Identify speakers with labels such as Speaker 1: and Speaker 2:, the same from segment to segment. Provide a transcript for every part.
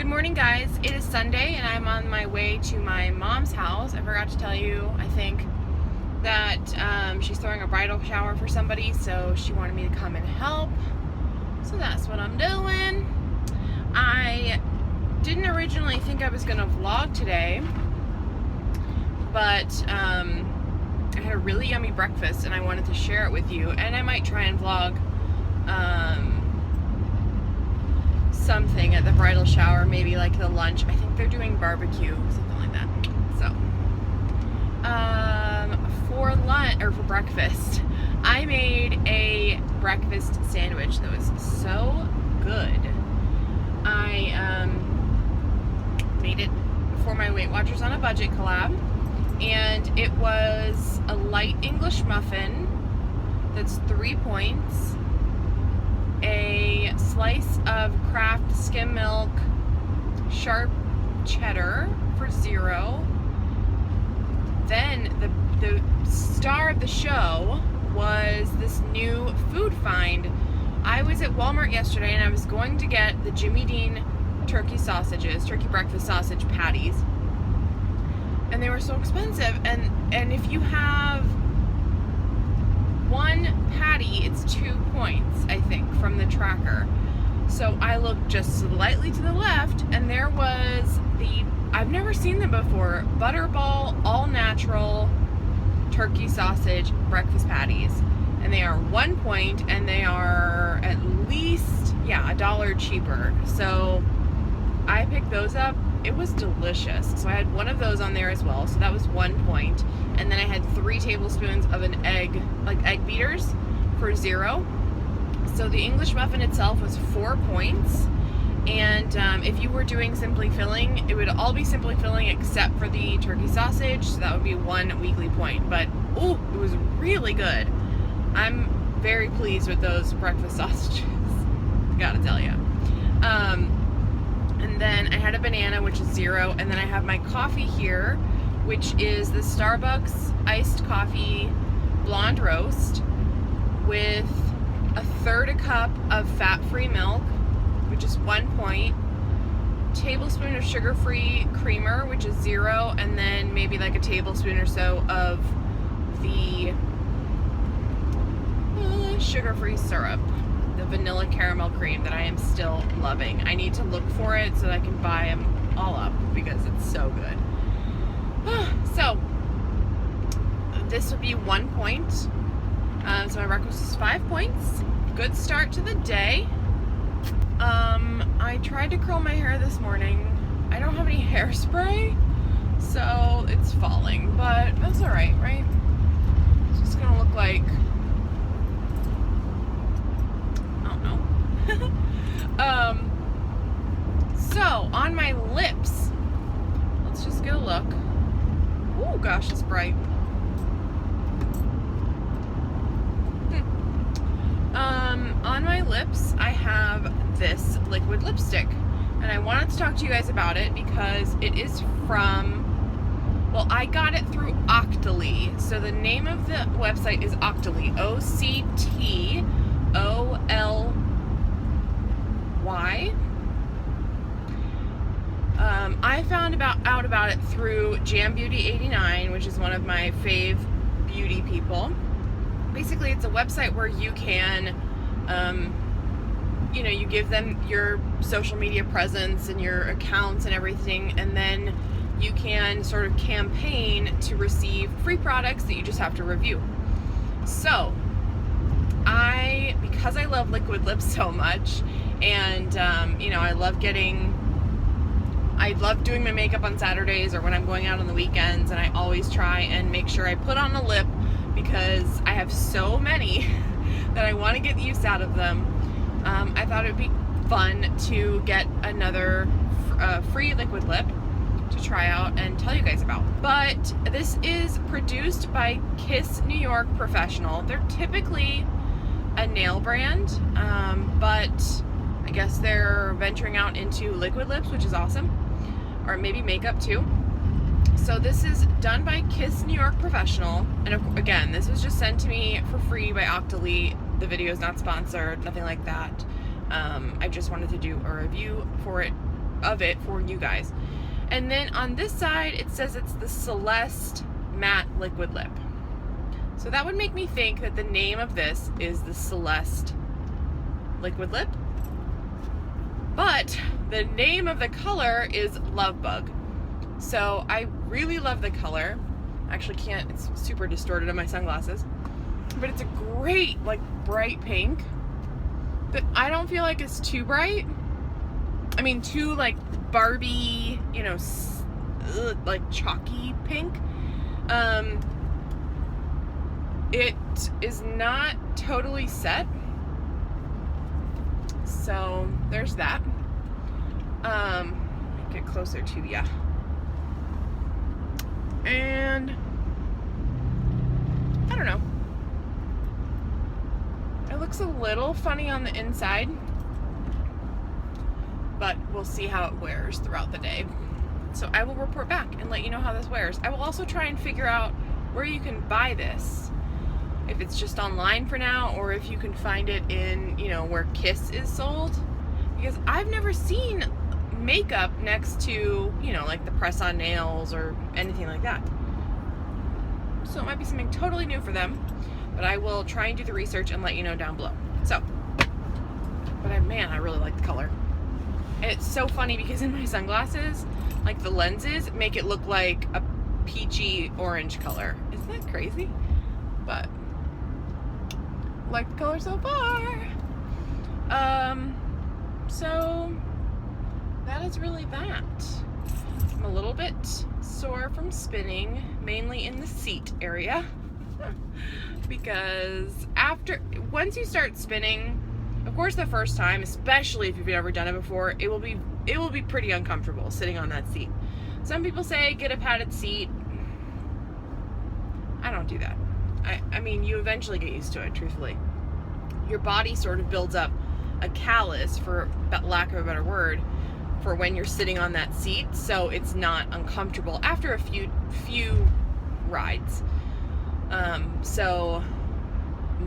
Speaker 1: Good morning, guys. It is Sunday and I'm on my way to my mom's house. I forgot to tell you, I think, that she's throwing a bridal shower for somebody, so she wanted me to come and help. So that's what I'm doing. I didn't originally think I was going to vlog today, but I had a really yummy breakfast and I wanted to share it with you, and I might try and vlog something at the bridal shower, maybe like the lunch. I think they're doing barbecue, something like that. So, for lunch, or for breakfast, I made a breakfast sandwich that was so good. I made it for my Weight Watchers on a Budget collab, and it was a light English muffin that's 3 points, a slice of Kraft skim milk sharp cheddar for 0. Then the star of the show was this new food find. I was at Walmart yesterday and I was going to get the Jimmy Dean turkey breakfast sausage patties, and they were so expensive, and if you have one patty, it's 2 points, I think, from the tracker. So I looked just slightly to the left, and there was I've never seen them before, Butterball all natural turkey sausage breakfast patties, and they are 1 point, and they are at least $1 cheaper. So I picked those up. It was delicious. So I had one of those on there as well, so that was 1 point. And then I had 3 tablespoons of an egg, like egg beaters, for 0. So the English muffin itself was 4 points. And if you were doing simply filling, it would all be simply filling except for the turkey sausage, so that would be 1 weekly point. But ooh, it was really good. I'm very pleased with those breakfast sausages, gotta tell you. And then I had a banana, which is 0, and then I have my coffee here, which is the Starbucks iced coffee blonde roast with 1/3 cup of fat-free milk, which is 1 point, tablespoon of sugar-free creamer, which is 0, and then maybe like a tablespoon or so of the sugar-free syrup, the vanilla caramel cream that I am still loving. I need to look for it so that I can buy them all up because it's so good. So this would be 1 point. So my breakfast is 5 points. Good start to the day. I tried to curl my hair this morning. I don't have any hairspray, so it's falling, but that's alright, right? It's just gonna look like, I don't know. So on my lips, let's just get a look. Oh gosh, it's bright. On my lips, I have this liquid lipstick, and I wanted to talk to you guys about it because it is from, well, I got it through Octoly. So the name of the website is Octoly, OCTOLY. I found out about it through Jam Beauty 89, which is one of my fave beauty people. Basically, it's a website where you can, you give them your social media presence and your accounts and everything, and then you can sort of campaign to receive free products that you just have to review. So, because I love liquid lips so much, and, I love doing my makeup on Saturdays or when I'm going out on the weekends, and I always try and make sure I put on a lip because I have so many that I want to get the use out of them. I thought it would be fun to get another free liquid lip to try out and tell you guys about. But this is produced by Kiss New York Professional. They're typically a nail brand, but I guess they're venturing out into liquid lips, which is awesome. Or maybe makeup too. So this is done by Kiss New York Professional, and again, this was just sent to me for free by Octoly. The video is not sponsored, nothing like that. I just wanted to do a review for it of it for you guys. And then on this side, it says it's the Celeste Matte Liquid Lip. So that would make me think that the name of this is the Celeste Liquid Lip. But the name of the color is Love Bug. So I really love the color. Actually can't, it's super distorted in my sunglasses. But it's a great, like, bright pink that I don't feel like is too bright. I mean, too, like, Barbie, you know, like chalky pink. It is not totally set. So there's that. Get closer to ya. And I don't know. It looks a little funny on the inside, but we'll see how it wears throughout the day. So I will report back and let you know how this wears. I will also try and figure out where you can buy this. If it's just online for now, or if you can find it in, you know, where Kiss is sold. Because I've never seen makeup next to, you know, like the press-on nails or anything like that. So it might be something totally new for them, but I will try and do the research and let you know down below. So, but man, I really like the color. And it's so funny because in my sunglasses, like the lenses make it look like a peachy orange color. Isn't that crazy? But like the color so far. So that is really that. I'm a little bit sore from spinning, mainly in the seat area. Because once you start spinning, of course the first time, especially if you've never done it before, it will be pretty uncomfortable sitting on that seat. Some people say get a padded seat. I don't do that. I mean, you eventually get used to it, truthfully. Your body sort of builds up a callus, for lack of a better word, for when you're sitting on that seat, so it's not uncomfortable after a few rides. So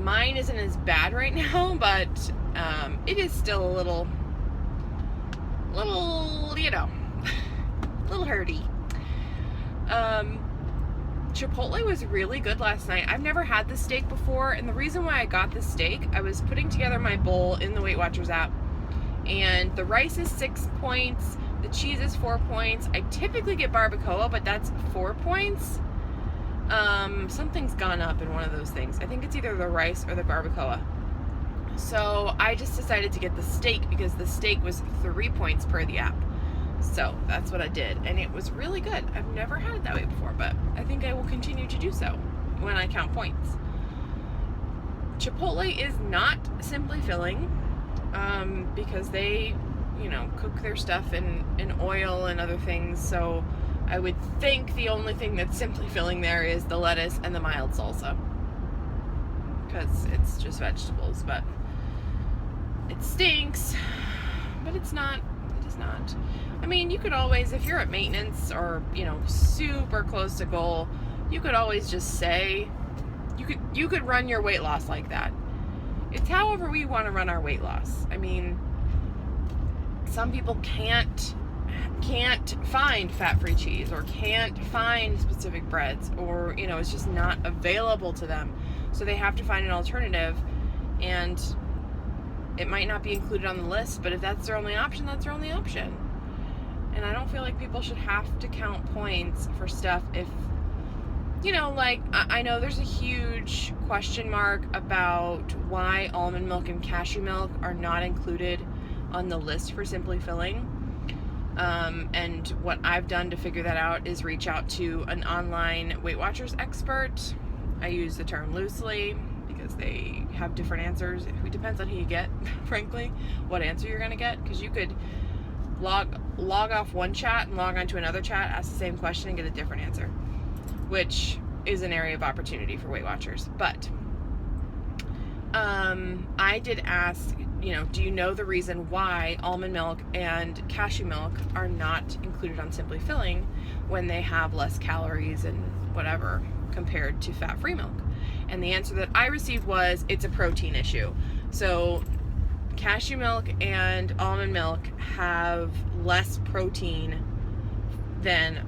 Speaker 1: mine isn't as bad right now, but it is still a little, you know, little hurty. Chipotle was really good last night. I've never had this steak before, and the reason why I got this steak, I was putting together my bowl in the Weight Watchers app, and the rice is 6 points, the cheese is 4 points. I typically get barbacoa, but that's 4 points. Something's gone up in one of those things. I think it's either the rice or the barbacoa. So I just decided to get the steak because the steak was 3 points per the app. So that's what I did, and it was really good. I've never had it that way before, but I think I will continue to do so when I count points. Chipotle is not Simply Filling, because they, you know, cook their stuff in oil and other things, so I would think the only thing that's Simply Filling there is the lettuce and the mild salsa, because it's just vegetables. But it stinks, but it's not. It is not. I mean, you could always, if you're at maintenance or, you know, super close to goal, you could always just say, you could run your weight loss like that. It's however we want to run our weight loss. I mean, some people can't find fat-free cheese, or can't find specific breads, or, you know, it's just not available to them. So they have to find an alternative, and it might not be included on the list, but if that's their only option, that's their only option. And I don't feel like people should have to count points for stuff if, you know, like, I know there's a huge question mark about why almond milk and cashew milk are not included on the list for Simply Filling. And what I've done to figure that out is reach out to an online Weight Watchers expert. I use the term loosely because they have different answers. It depends on who you get, frankly, what answer you're going to get, because you could log off one chat and log onto another chat, ask the same question, and get a different answer, which is an area of opportunity for Weight Watchers. But I did ask, you know, do you know the reason why almond milk and cashew milk are not included on Simply Filling when they have less calories and whatever compared to fat-free milk? And the answer that I received was, it's a protein issue. So cashew milk and almond milk have less protein than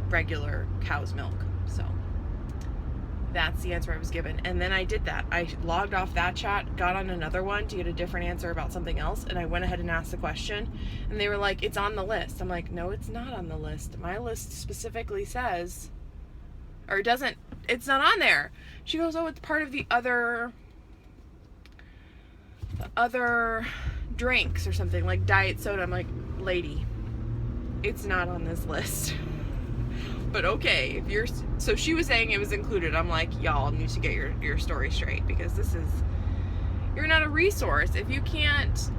Speaker 1: regular cow's milk. So that's the answer I was given. And then I did that. I logged off that chat, got on another one to get a different answer about something else, and I went ahead and asked the question, and they were like, it's on the list. I'm like, no, it's not on the list. My list specifically says, or it doesn't, it's not on there. She goes, oh, it's part of the other drinks or something, like diet soda. I'm like, lady, it's not on this list. But okay, if you're, so she was saying it was included. I'm like, y'all need to get your story straight, because this is, you're not a resource. If you can't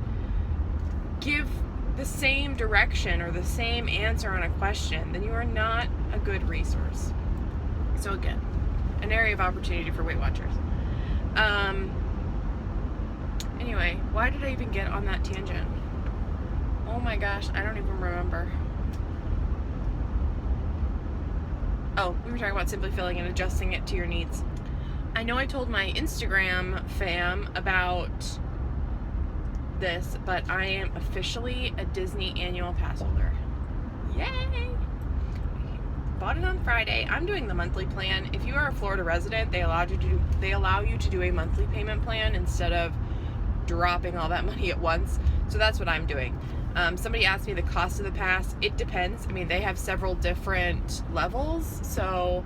Speaker 1: give the same direction or the same answer on a question, then you are not a good resource. So again, an area of opportunity for Weight Watchers. Anyway, why did I even get on that tangent? Oh my gosh, I don't even remember. Oh, we were talking about simply filling and adjusting it to your needs. I know I told my Instagram fam about this, but I am officially a Disney annual pass holder. Yay! Bought it on Friday. I'm doing the monthly plan. If you are a Florida resident, they allow you to do a monthly payment plan instead of dropping all that money at once. So that's what I'm doing. Somebody asked me the cost of the pass. It depends. I mean, they have several different levels. So,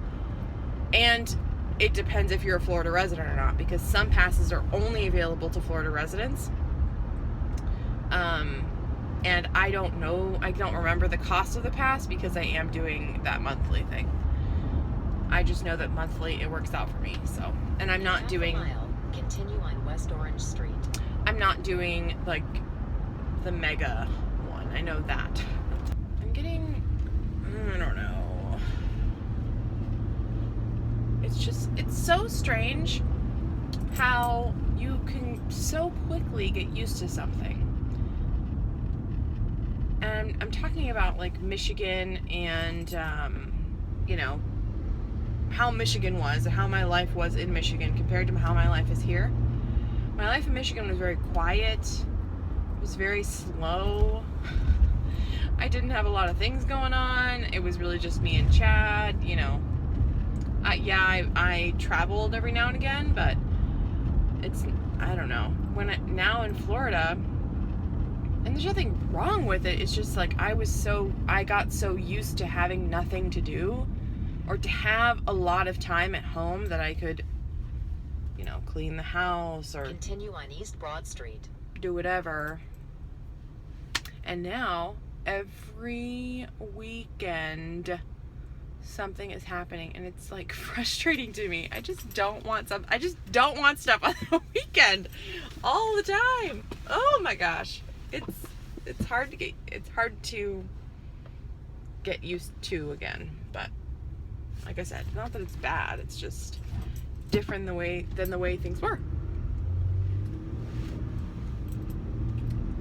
Speaker 1: and it depends if you're a Florida resident or not, because some passes are only available to Florida residents. And I don't know, I don't remember the cost of the pass because I am doing that monthly thing. I just know that monthly it works out for me. So, and I'm not doing,
Speaker 2: continue on West Orange Street.
Speaker 1: I'm not doing like the mega one. I know that. I'm getting, I don't know. It's so strange how you can so quickly get used to something. And I'm talking about like Michigan and, you know, how Michigan was, how my life was in Michigan compared to how my life is here. My life in Michigan was very quiet. It was very slow. I didn't have a lot of things going on. It was really just me and Chad, you know. I traveled every now and again, but it's, I don't know. Now in Florida, and there's nothing wrong with it, it's just like I got so used to having nothing to do, or to have a lot of time at home that I could, you know, clean the house or
Speaker 2: continue on East Broad Street,
Speaker 1: do whatever. And now every weekend something is happening, and it's like frustrating to me. I just don't want stuff on the weekend all the time. Oh my gosh. It's hard to get used to again. But like I said, not that it's bad, it's just different than the way things were.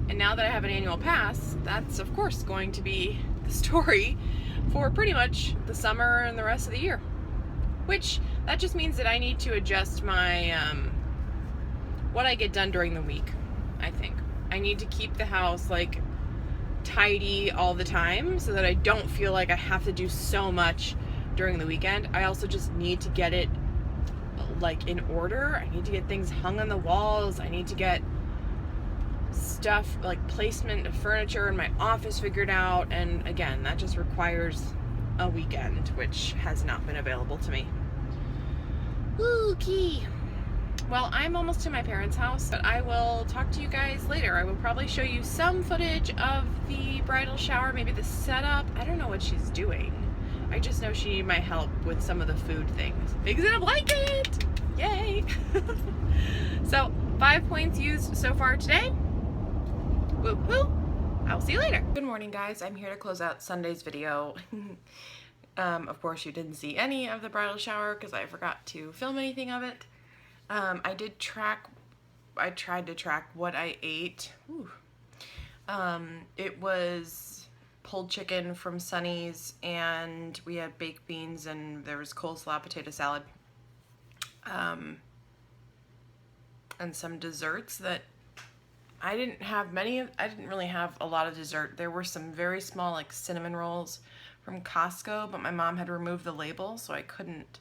Speaker 1: And now that I have an annual pass, that's of course going to be the story for pretty much the summer and the rest of the year. Which, that just means that I need to adjust my, what I get done during the week, I think. I need to keep the house, like, tidy all the time so that I don't feel like I have to do so much during the weekend. I also just need to get it, like, in order. I need to get things hung on the walls. I need to get stuff like placement of furniture in my office figured out, and again, that just requires a weekend, which has not been available to me. Okay. Well, I'm almost to my parents' house, but I will talk to you guys later. I will probably show you some footage of the bridal shower, maybe the setup. I don't know what she's doing. I just know she needed my help with some of the food things. Pigs in a blanket! Yay! So, 5 points used so far today. Woo-hoo! I'll see you later. Good morning, guys. I'm here to close out Sunday's video. Of course, you didn't see any of the bridal shower because I forgot to film anything of it. I tried to track what I ate. Ooh. It was pulled chicken from Sunny's, and we had baked beans, and there was coleslaw, potato salad, and some desserts that I didn't really have a lot of dessert. There were some very small like cinnamon rolls from Costco, but my mom had removed the label, so I couldn't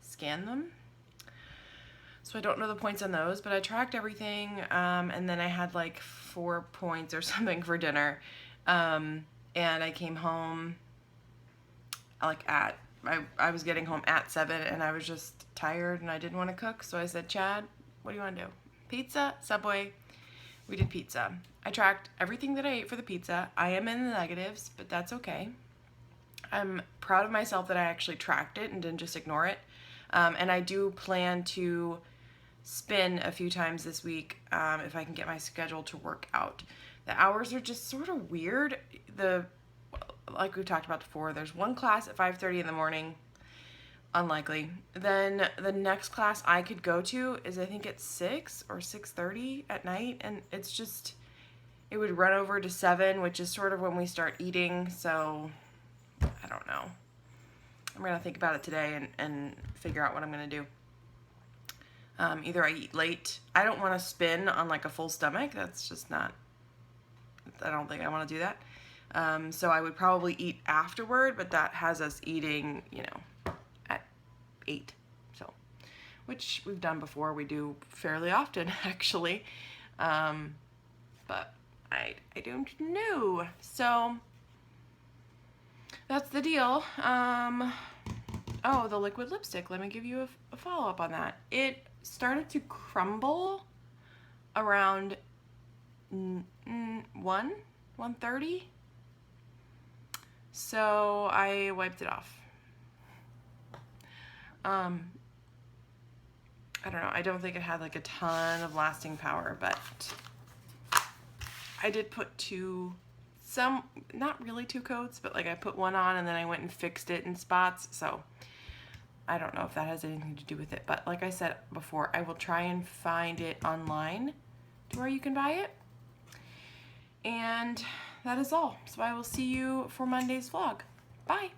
Speaker 1: scan them. So I don't know the points on those, but I tracked everything, and then I had like 4 points or something for dinner. And I came home like I was getting home at 7, and I was just tired and I didn't want to cook, so I said, Chad, what do you want to do? Pizza? Subway? We did pizza. I tracked everything that I ate for the pizza. I am in the negatives, but that's okay. I'm proud of myself that I actually tracked it and didn't just ignore it. And I do plan to spin a few times this week if I can get my schedule to work out. The hours are just sort of weird. Like we talked about before, there's one class at 5:30 in the morning. Unlikely. Then the next class I could go to is I think at 6 or 6:30 at night, and it's just, it would run over to 7, which is sort of when we start eating, so I don't know. I'm going to think about it today and figure out what I'm going to do. Either I eat late. I don't want to spin on like a full stomach. That's just not, I don't think I want to do that. So I would probably eat afterward, but that has us eating, at 8. So, which we've done before. We do fairly often, actually. But I don't know. So that's the deal. Oh, the liquid lipstick. Let me give you a follow-up on that. It started to crumble around 1:30. So I wiped it off. I don't know. I don't think it had like a ton of lasting power, but I did put not really 2 coats, but like I put one on and then I went and fixed it in spots. So I don't know if that has anything to do with it, but like I said before, I will try and find it online to where you can buy it. And that is all. So I will see you for Monday's vlog. Bye.